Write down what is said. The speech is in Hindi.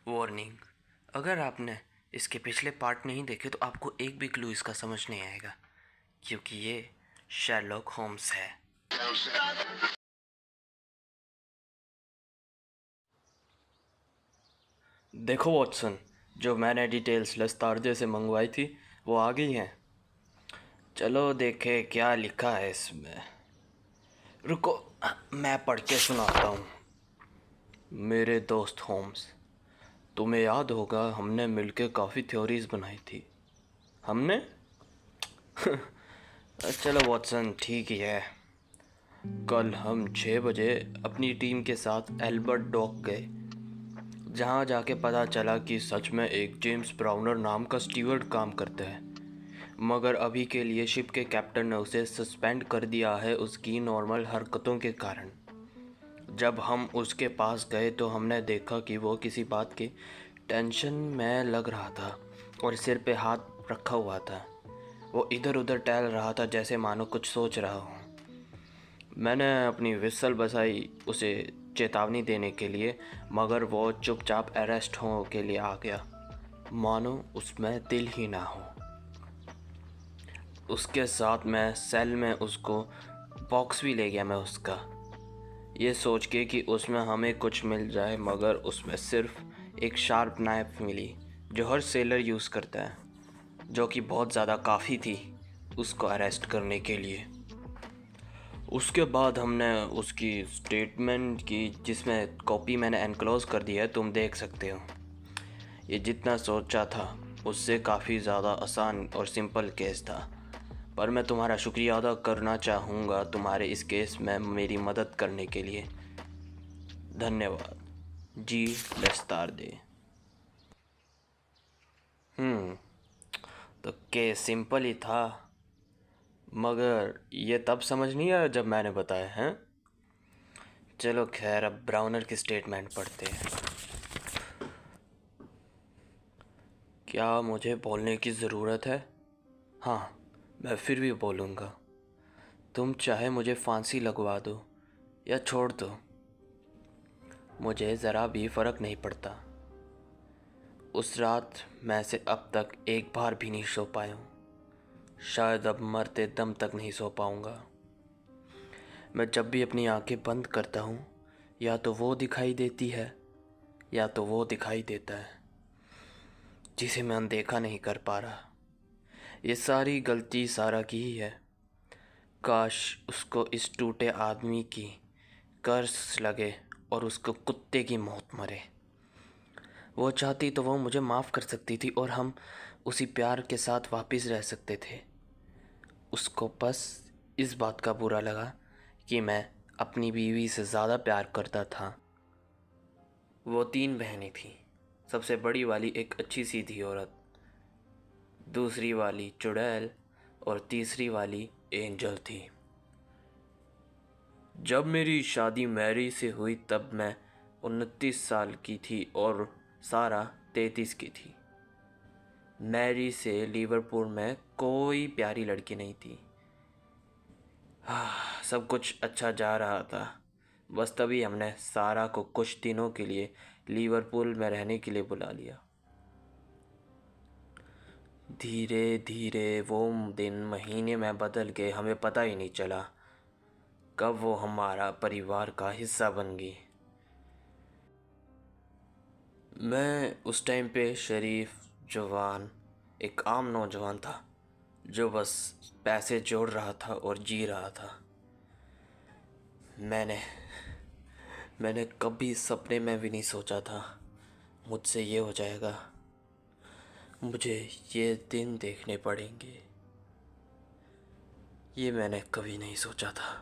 वार्निंग, अगर आपने इसके पिछले पार्ट नहीं देखे तो आपको एक भी क्लू इसका समझ नहीं आएगा, क्योंकि ये शेरलॉक होम्स है। देखो वॉटसन, जो मैंने डिटेल्स लस्तारजे से मंगवाई थी वो आ गई हैं। चलो देखे क्या लिखा है इसमें। रुको, मैं पढ़ के सुनाता हूँ। मेरे दोस्त होम्स, तुम्हें याद होगा हमने मिलके काफ़ी थ्योरीज बनाई थी। हमने चलो वॉटसन, ठीक ही है। कल हम 6 बजे अपनी टीम के साथ एल्बर्ट डॉक गए, जहाँ जाके पता चला कि सच में एक जेम्स ब्राउनर नाम का स्टीवर्ड काम करता है, मगर अभी के लिए शिप के कैप्टन ने उसे सस्पेंड कर दिया है उसकी नॉर्मल हरकतों के कारण। जब हम उसके पास गए तो हमने देखा कि वो किसी बात की टेंशन में लग रहा था और सिर पे हाथ रखा हुआ था। वो इधर उधर टहल रहा था जैसे मानो कुछ सोच रहा हो। मैंने अपनी विसल बजाई उसे चेतावनी देने के लिए, मगर वो चुपचाप अरेस्ट हो के लिए आ गया, मानो उसमें दिल ही ना हो। उसके साथ मैं सेल में उसको बॉक्स भी ले गया मैं उसका, ये सोच के कि उसमें हमें कुछ मिल जाए, मगर उसमें सिर्फ एक शार्प नाइफ मिली जो हर सेलर यूज़ करता है, जो कि बहुत ज़्यादा काफ़ी थी उसको अरेस्ट करने के लिए। उसके बाद हमने उसकी स्टेटमेंट की, जिसमें कॉपी मैंने एनक्लोज कर दी है, तुम देख सकते हो। ये जितना सोचा था उससे काफ़ी ज़्यादा आसान और सिंपल केस था, पर मैं तुम्हारा शुक्रिया अदा करना चाहूँगा तुम्हारे इस केस में मेरी मदद करने के लिए। धन्यवाद जी दस्तारदे। तो केस सिंपल ही था, मगर ये तब समझ नहीं आया जब मैंने बताया है। चलो खैर, अब ब्राउनर की स्टेटमेंट पढ़ते हैं। क्या मुझे बोलने की ज़रूरत है? हाँ, मैं फिर भी बोलूँगा। तुम चाहे मुझे फांसी लगवा दो या छोड़ दो, मुझे ज़रा भी फ़र्क नहीं पड़ता। उस रात मैं से अब तक एक बार भी नहीं सो पाया हूँ, शायद अब मरते दम तक नहीं सो पाऊँगा। मैं जब भी अपनी आंखें बंद करता हूँ, या तो वो दिखाई देती है या तो वो दिखाई देता है, जिसे मैं अनदेखा नहीं कर पा रहा। ये सारी गलती सारा की ही है। काश उसको इस टूटे आदमी की कर्स लगे और उसको कुत्ते की मौत मरे। वो चाहती तो वो मुझे माफ़ कर सकती थी और हम उसी प्यार के साथ वापस रह सकते थे। उसको बस इस बात का बुरा लगा कि मैं अपनी बीवी से ज़्यादा प्यार करता था। वो 3 बहनें थीं। सबसे बड़ी वाली एक अच्छी सीधी औरत, दूसरी वाली चुड़ैल और तीसरी वाली एंजल थी। जब मेरी शादी मैरी से हुई तब मैं 29 साल की थी और सारा 33 की थी। मैरी से लिवरपूल में कोई प्यारी लड़की नहीं थी। सब कुछ अच्छा जा रहा था। बस तभी हमने सारा को कुछ दिनों के लिए लिवरपूल में रहने के लिए बुला लिया। धीरे धीरे वो दिन महीने में बदल गए, हमें पता ही नहीं चला कब वो हमारा परिवार का हिस्सा बन गई। मैं उस टाइम पे शरीफ, जवान, एक आम नौजवान था जो बस पैसे जोड़ रहा था और जी रहा था। मैंने कभी सपने में भी नहीं सोचा था मुझसे ये हो जाएगा। मुझे ये दिन देखने पड़ेंगे, ये मैंने कभी नहीं सोचा था।